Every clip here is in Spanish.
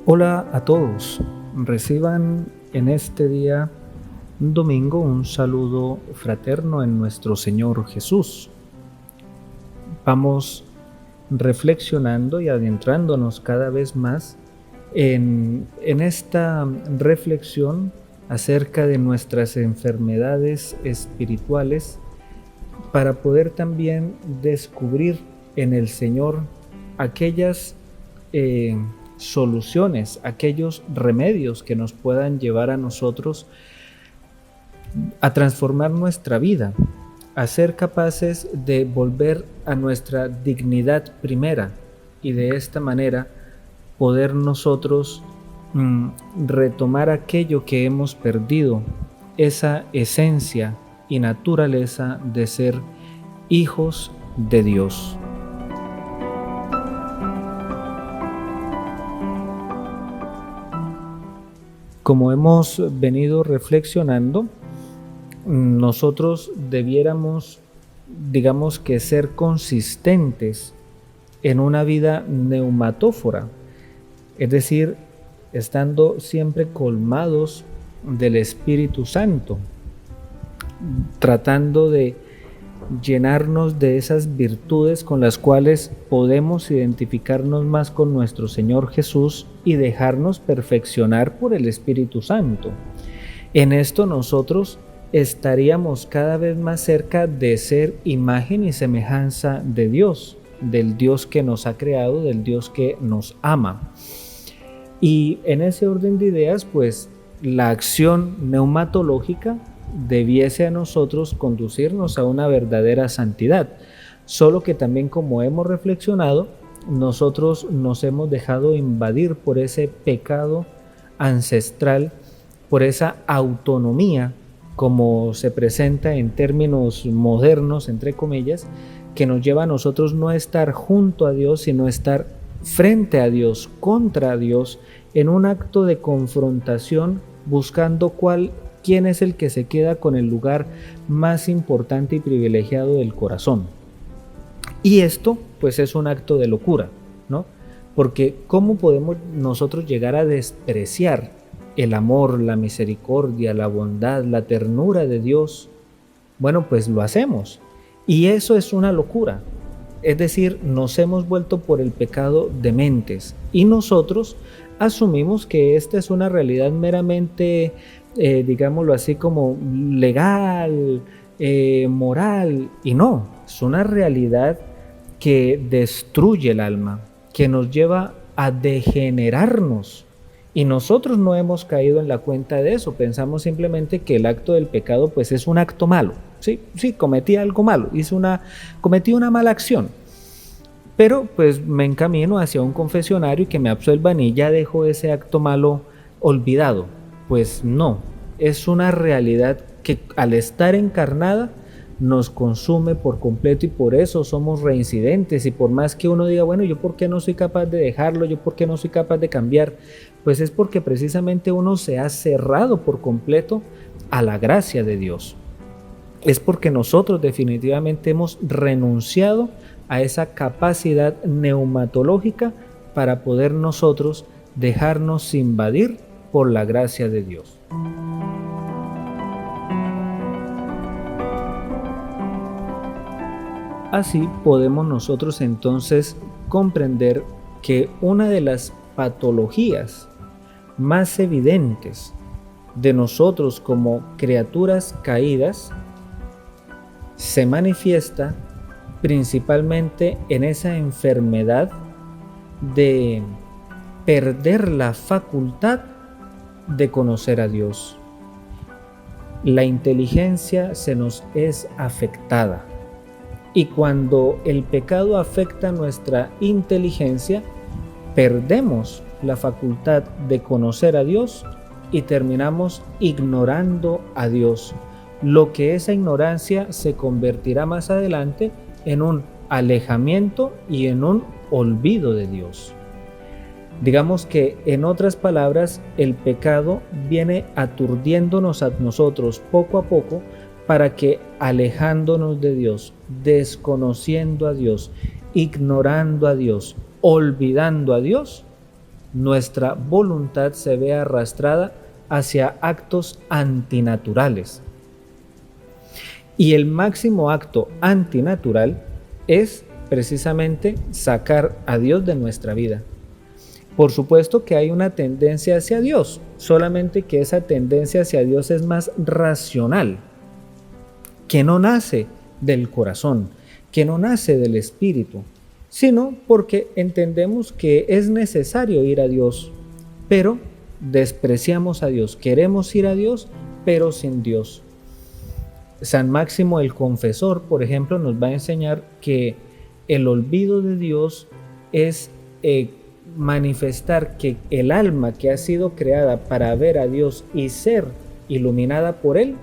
Hola a todos, reciban en este día, un domingo, un saludo fraterno en nuestro Señor Jesús. Vamos reflexionando y adentrándonos cada vez más en esta reflexión acerca de nuestras enfermedades espirituales para poder también descubrir en el Señor aquellas soluciones, aquellos remedios que nos puedan llevar a nosotros a transformar nuestra vida, a ser capaces de volver a nuestra dignidad primera y de esta manera poder nosotros retomar aquello que hemos perdido, esa esencia y naturaleza de ser hijos de Dios. Como hemos venido reflexionando, nosotros debiéramos, digamos que ser consistentes en una vida neumatófora, es decir, estando siempre colmados del Espíritu Santo, tratando de llenarnos de esas virtudes con las cuales podemos identificarnos más con nuestro Señor Jesús y dejarnos perfeccionar por el Espíritu Santo. En esto nosotros estaríamos cada vez más cerca de ser imagen y semejanza de Dios, del Dios que nos ha creado, del Dios que nos ama. Y en ese orden de ideas, pues la acción neumatológica debiese a nosotros conducirnos a una verdadera santidad, solo que también, como hemos reflexionado, nosotros nos hemos dejado invadir por ese pecado ancestral, por esa autonomía, como se presenta en términos modernos, entre comillas, que nos lleva a nosotros no estar junto a Dios, sino estar frente a Dios, contra Dios, en un acto de confrontación, buscando quién es el que se queda con el lugar más importante y privilegiado del corazón. Y esto pues es un acto de locura, ¿no? Porque ¿cómo podemos nosotros llegar a despreciar el amor, la misericordia, la bondad, la ternura de Dios? Bueno, pues lo hacemos. Y eso es una locura. Es decir, nos hemos vuelto por el pecado dementes y nosotros asumimos que esta es una realidad meramente digámoslo así, como legal, moral, y no, es una realidad que destruye el alma, que nos lleva a degenerarnos, y nosotros no hemos caído en la cuenta de eso. Pensamos simplemente que el acto del pecado pues es un acto malo. Sí, cometí algo malo, cometí una mala acción, pero pues me encamino hacia un confesionario y que me absuelvan y ya dejo ese acto malo olvidado. Pues no, es una realidad que al estar encarnada nos consume por completo y por eso somos reincidentes. Y por más que uno diga, bueno, ¿yo por qué no soy capaz de dejarlo? ¿Yo por qué no soy capaz de cambiar? Pues es porque precisamente uno se ha cerrado por completo a la gracia de Dios. Es porque nosotros definitivamente hemos renunciado a esa capacidad neumatológica para poder nosotros dejarnos invadir por la gracia de Dios. Así podemos nosotros entonces comprender que una de las patologías más evidentes de nosotros como criaturas caídas se manifiesta principalmente en esa enfermedad de perder la facultad de conocer a Dios. La inteligencia se nos es afectada, y cuando el pecado afecta nuestra inteligencia, perdemos la facultad de conocer a Dios y terminamos ignorando a Dios, lo que esa ignorancia se convertirá más adelante en un alejamiento y en un olvido de Dios. Digamos que, en otras palabras, el pecado viene aturdiéndonos a nosotros poco a poco para que, alejándonos de Dios, desconociendo a Dios, ignorando a Dios, olvidando a Dios, nuestra voluntad se vea arrastrada hacia actos antinaturales. Y el máximo acto antinatural es precisamente sacar a Dios de nuestra vida. Por supuesto que hay una tendencia hacia Dios, solamente que esa tendencia hacia Dios es más racional, que no nace del corazón, que no nace del espíritu, sino porque entendemos que es necesario ir a Dios, pero despreciamos a Dios, queremos ir a Dios, pero sin Dios. San Máximo el Confesor, por ejemplo, nos va a enseñar que el olvido de Dios es manifestar que el alma que ha sido creada para ver a Dios y ser iluminada por Él,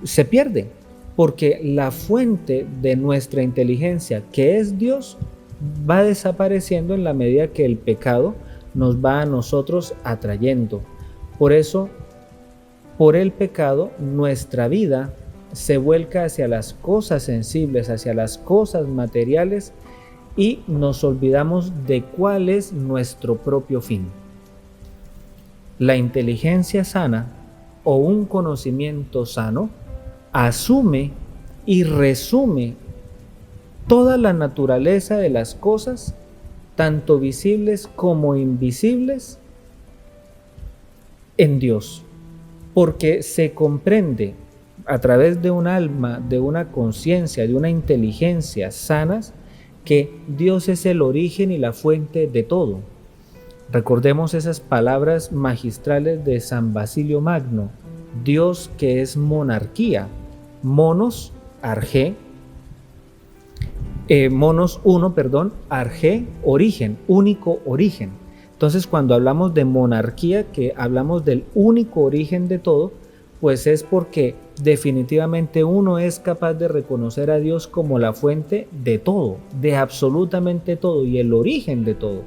se pierde, porque la fuente de nuestra inteligencia, que es Dios, va desapareciendo en la medida que el pecado nos va a nosotros atrayendo. Por eso, por el pecado, nuestra vida se vuelca hacia las cosas sensibles, hacia las cosas materiales, y nos olvidamos de cuál es nuestro propio fin. La inteligencia sana o un conocimiento sano asume y resume toda la naturaleza de las cosas, tanto visibles como invisibles, en Dios, porque se comprende a través de un alma, de una conciencia, de una inteligencia sanas, que Dios es el origen y la fuente de todo. Recordemos esas palabras magistrales de San Basilio Magno: Dios que es monarquía, monos, arge, monos uno, arge, origen, único origen. Entonces, cuando hablamos de monarquía, que hablamos del único origen de todo, pues es porque definitivamente uno es capaz de reconocer a Dios como la fuente de todo, de absolutamente todo y el origen de todo.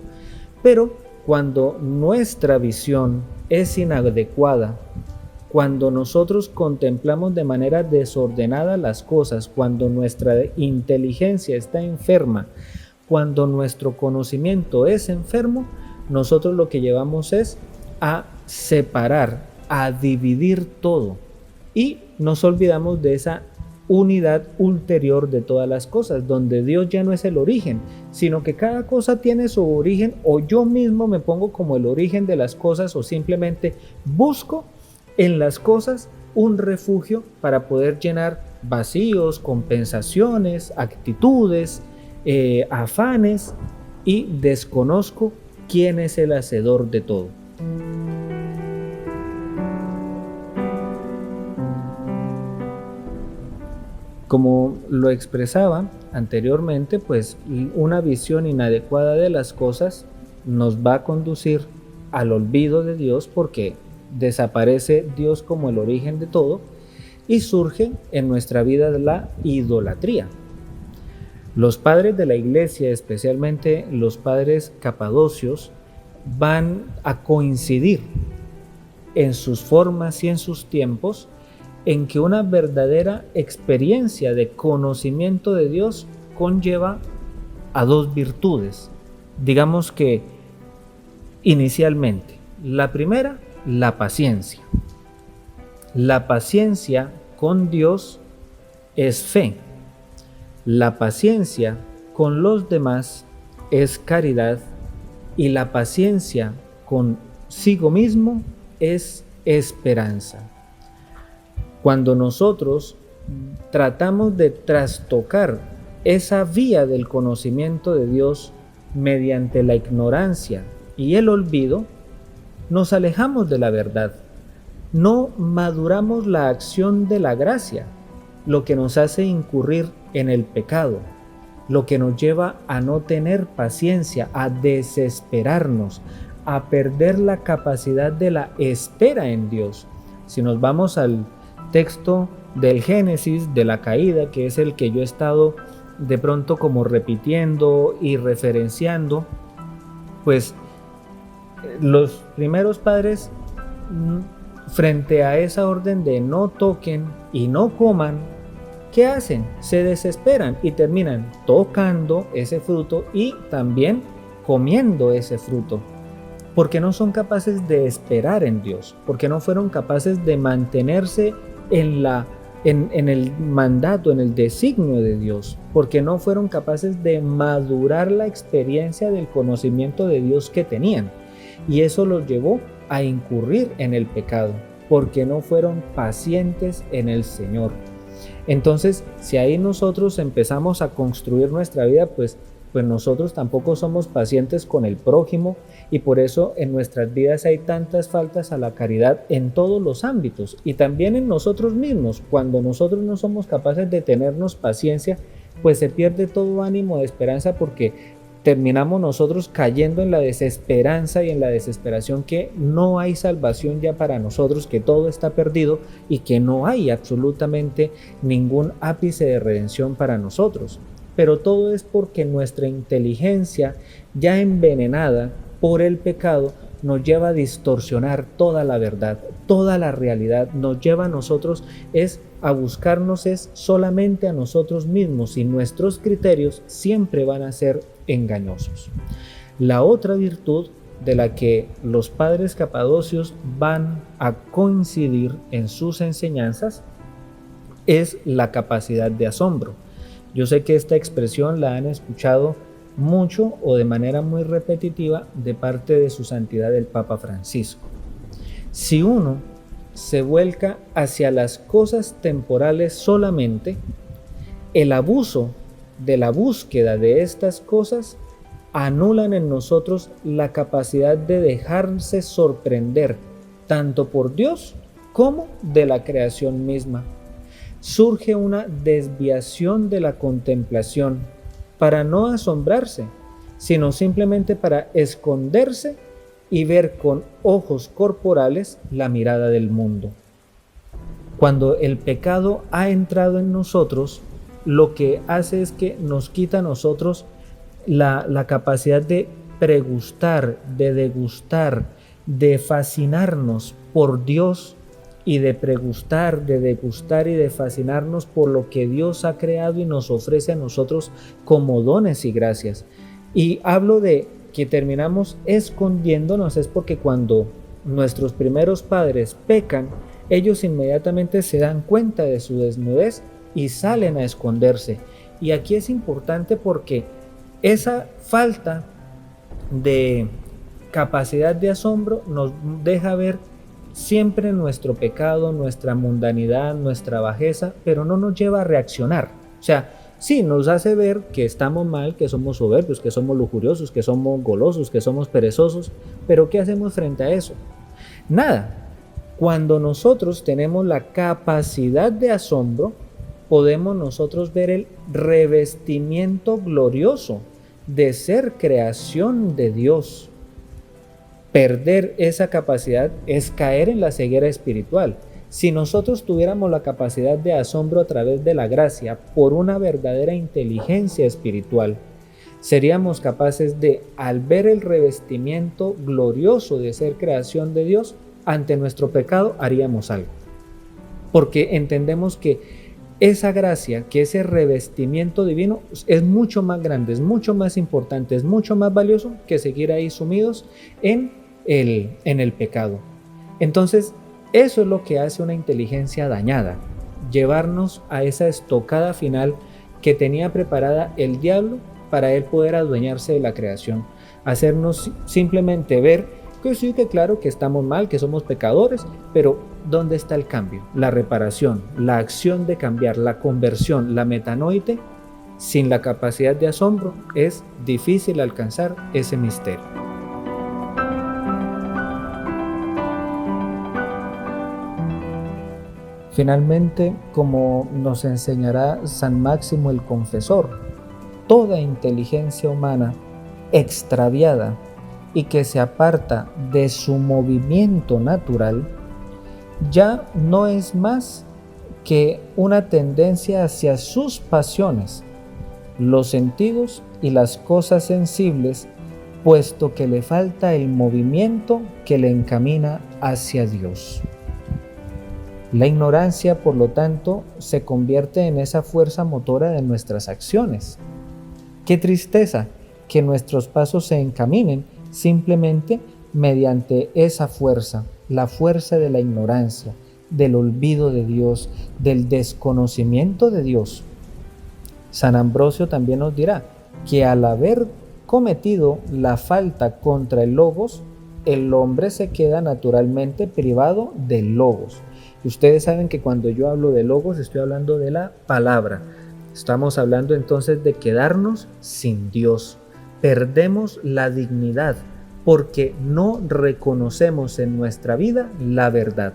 Pero cuando nuestra visión es inadecuada, cuando nosotros contemplamos de manera desordenada las cosas, cuando nuestra inteligencia está enferma, cuando nuestro conocimiento es enfermo, nosotros lo que llevamos es a separar, a dividir todo, y nos olvidamos de esa unidad ulterior de todas las cosas, donde Dios ya no es el origen, sino que cada cosa tiene su origen, o yo mismo me pongo como el origen de las cosas, o simplemente busco en las cosas un refugio para poder llenar vacíos, compensaciones, actitudes, afanes, y desconozco quién es el hacedor de todo. Como lo expresaba anteriormente, pues una visión inadecuada de las cosas nos va a conducir al olvido de Dios, porque desaparece Dios como el origen de todo, y surge en nuestra vida la idolatría. Los padres de la Iglesia, especialmente los padres capadocios, van a coincidir en sus formas y en sus tiempos en que una verdadera experiencia de conocimiento de Dios conlleva a dos virtudes. Digamos que inicialmente, la primera, la paciencia. La paciencia con Dios es fe. La paciencia con los demás es caridad, y la paciencia consigo mismo es esperanza. Cuando nosotros tratamos de trastocar esa vía del conocimiento de Dios mediante la ignorancia y el olvido, nos alejamos de la verdad. No maduramos la acción de la gracia, lo que nos hace incurrir en el pecado, lo que nos lleva a no tener paciencia, a desesperarnos, a perder la capacidad de la espera en Dios. Si nos vamos al texto del Génesis, de la caída, que es el que yo he estado de pronto como repitiendo y referenciando, Pues los primeros padres, frente a esa orden de no toquen y no coman, ¿qué hacen? Se desesperan y terminan tocando ese fruto y también comiendo ese fruto, porque no son capaces de esperar en Dios, porque no fueron capaces de mantenerse en el mandato, en el designio de Dios, porque no fueron capaces de madurar la experiencia del conocimiento de Dios que tenían. Y eso los llevó a incurrir en el pecado, porque no fueron pacientes en el Señor. Entonces, si ahí nosotros empezamos a construir nuestra vida, pues nosotros tampoco somos pacientes con el prójimo, y por eso en nuestras vidas hay tantas faltas a la caridad en todos los ámbitos y también en nosotros mismos. Cuando nosotros no somos capaces de tenernos paciencia, pues se pierde todo ánimo de esperanza, porque terminamos nosotros cayendo en la desesperanza y en la desesperación, que no hay salvación ya para nosotros, que todo está perdido y que no hay absolutamente ningún ápice de redención para nosotros. Pero todo es porque nuestra inteligencia, ya envenenada por el pecado, nos lleva a distorsionar toda la verdad, toda la realidad. Nos lleva a nosotros a buscarnos solamente a nosotros mismos, y nuestros criterios siempre van a ser engañosos. La otra virtud de la que los padres capadocios van a coincidir en sus enseñanzas es la capacidad de asombro. Yo sé que esta expresión la han escuchado mucho o de manera muy repetitiva de parte de su santidad el Papa Francisco. Si uno se vuelca hacia las cosas temporales solamente, el abuso de la búsqueda de estas cosas anulan en nosotros la capacidad de dejarse sorprender tanto por Dios como de la creación misma. Surge una desviación de la contemplación para no asombrarse, sino simplemente para esconderse y ver con ojos corporales la mirada del mundo. Cuando el pecado ha entrado en nosotros, lo que hace es que nos quita a nosotros la capacidad de pregustar, de degustar, de fascinarnos por Dios, y de pregustar, de degustar y de fascinarnos por lo que Dios ha creado y nos ofrece a nosotros como dones y gracias. Y hablo de que terminamos escondiéndonos, es porque cuando nuestros primeros padres pecan, ellos inmediatamente se dan cuenta de su desnudez y salen a esconderse. Y aquí es importante porque esa falta de capacidad de asombro nos deja ver siempre nuestro pecado, nuestra mundanidad, nuestra bajeza, pero no nos lleva a reaccionar. O sea, sí, nos hace ver que estamos mal, que somos soberbios, que somos lujuriosos, que somos golosos, que somos perezosos, pero ¿qué hacemos frente a eso? Nada. Cuando nosotros tenemos la capacidad de asombro, podemos nosotros ver el revestimiento glorioso de ser creación de Dios. Perder esa capacidad es caer en la ceguera espiritual. Si nosotros tuviéramos la capacidad de asombro a través de la gracia por una verdadera inteligencia espiritual, seríamos capaces de, al ver el revestimiento glorioso de ser creación de Dios, ante nuestro pecado haríamos algo. Porque entendemos que esa gracia, que ese revestimiento divino es mucho más grande, es mucho más importante, es mucho más valioso que seguir ahí sumidos en el pecado. Entonces, eso es lo que hace una inteligencia dañada, llevarnos a esa estocada final que tenía preparada el diablo para él poder adueñarse de la creación, hacernos simplemente ver que sí, que claro, que estamos mal, que somos pecadores, pero ¿dónde está el cambio? La reparación, la acción de cambiar, la conversión, la metanoite. Sin la capacidad de asombro es difícil alcanzar ese misterio. Finalmente, como nos enseñará San Máximo el Confesor, toda inteligencia humana extraviada y que se aparta de su movimiento natural, ya no es más que una tendencia hacia sus pasiones, los sentidos y las cosas sensibles, puesto que le falta el movimiento que le encamina hacia Dios. La ignorancia, por lo tanto, se convierte en esa fuerza motora de nuestras acciones. Qué tristeza que nuestros pasos se encaminen simplemente mediante esa fuerza, la fuerza de la ignorancia, del olvido de Dios, del desconocimiento de Dios. San Ambrosio también nos dirá que al haber cometido la falta contra el Logos, el hombre se queda naturalmente privado del Logos. Ustedes saben que cuando yo hablo de Logos estoy hablando de la palabra. Estamos hablando entonces de quedarnos sin Dios. Perdemos la dignidad porque no reconocemos en nuestra vida la verdad.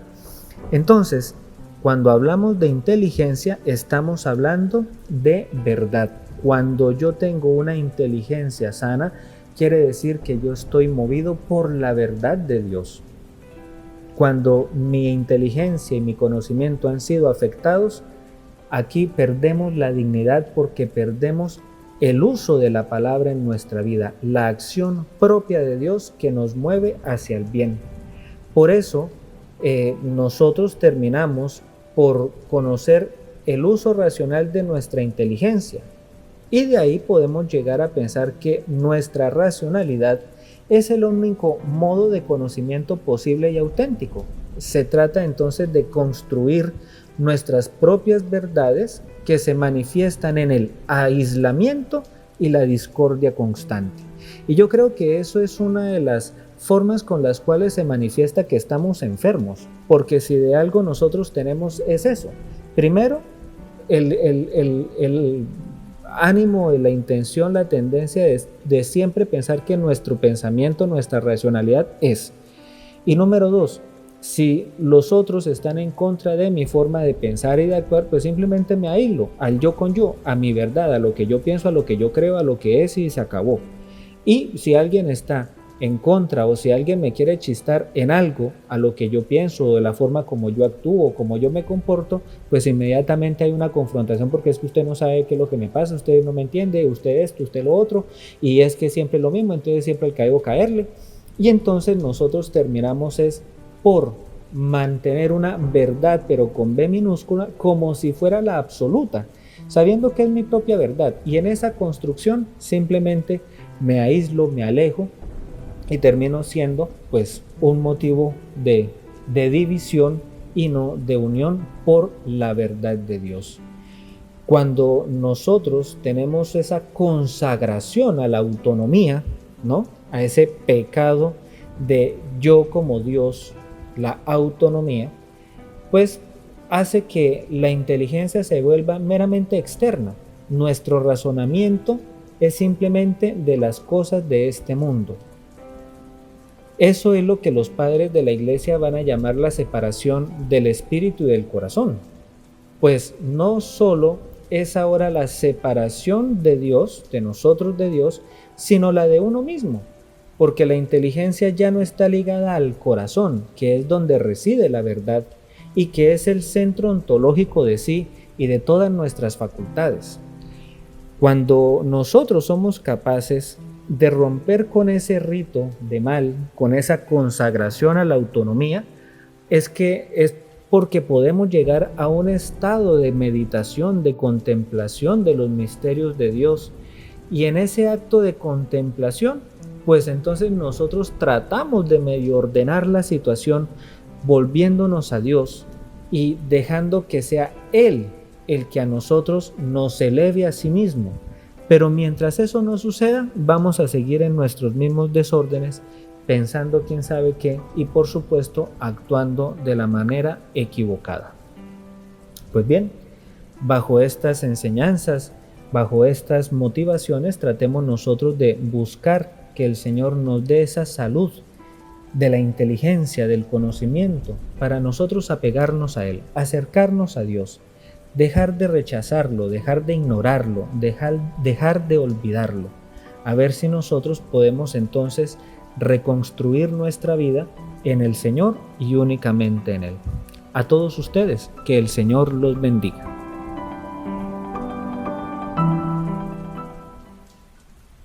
Entonces, cuando hablamos de inteligencia, estamos hablando de verdad. Cuando yo tengo una inteligencia sana, quiere decir que yo estoy movido por la verdad de Dios. Cuando mi inteligencia y mi conocimiento han sido afectados, aquí perdemos la dignidad porque perdemos el uso de la palabra en nuestra vida, la acción propia de Dios que nos mueve hacia el bien. Por eso, nosotros terminamos por conocer el uso racional de nuestra inteligencia. Y de ahí podemos llegar a pensar que nuestra racionalidad es el único modo de conocimiento posible y auténtico. Se trata entonces de construir nuestras propias verdades que se manifiestan en el aislamiento y la discordia constante. Y yo creo que eso es una de las formas con las cuales se manifiesta que estamos enfermos, porque si de algo nosotros tenemos es eso. Primero, el ánimo, la intención, la tendencia de siempre pensar que nuestro pensamiento, nuestra racionalidad es. Y número dos, si los otros están en contra de mi forma de pensar y de actuar, pues simplemente me aíslo al yo con yo, a mi verdad, a lo que yo pienso, a lo que yo creo, a lo que es y se acabó. Y si alguien está en contra o si alguien me quiere chistar en algo a lo que yo pienso o de la forma como yo actúo, como yo me comporto, pues inmediatamente hay una confrontación porque es que usted no sabe qué es lo que me pasa, usted no me entiende, usted esto, usted lo otro, y es que siempre es lo mismo, entonces siempre al caído caerle. Y entonces nosotros terminamos es por mantener una verdad, pero con B minúscula, como si fuera la absoluta, sabiendo que es mi propia verdad. Y en esa construcción simplemente me aíslo, me alejo y termino siendo pues un motivo de división y no de unión por la verdad de Dios. Cuando nosotros tenemos esa consagración a la autonomía, ¿no?, a ese pecado de yo como Dios, la autonomía, pues hace que la inteligencia se vuelva meramente externa. Nuestro razonamiento es simplemente de las cosas de este mundo. Eso es lo que los padres de la Iglesia van a llamar la separación del espíritu y del corazón. Pues no solo es ahora la separación de Dios, de nosotros de Dios, sino la de uno mismo. Porque la inteligencia ya no está ligada al corazón, que es donde reside la verdad y que es el centro ontológico de sí y de todas nuestras facultades. Cuando nosotros somos capaces de romper con ese rito de mal, con esa consagración a la autonomía, es porque podemos llegar a un estado de meditación, de contemplación de los misterios de Dios. Y en ese acto de contemplación, pues entonces nosotros tratamos de medio ordenar la situación, volviéndonos a Dios y dejando que sea Él el que a nosotros nos eleve a sí mismo. Pero mientras eso no suceda, vamos a seguir en nuestros mismos desórdenes, pensando quién sabe qué y por supuesto actuando de la manera equivocada. Pues bien, bajo estas enseñanzas, bajo estas motivaciones, tratemos nosotros de buscar que el Señor nos dé esa salud de la inteligencia, del conocimiento, para nosotros apegarnos a Él, acercarnos a Dios, dejar de rechazarlo, dejar de ignorarlo, dejar de olvidarlo, a ver si nosotros podemos entonces reconstruir nuestra vida en el Señor y únicamente en Él. A todos ustedes, que el Señor los bendiga.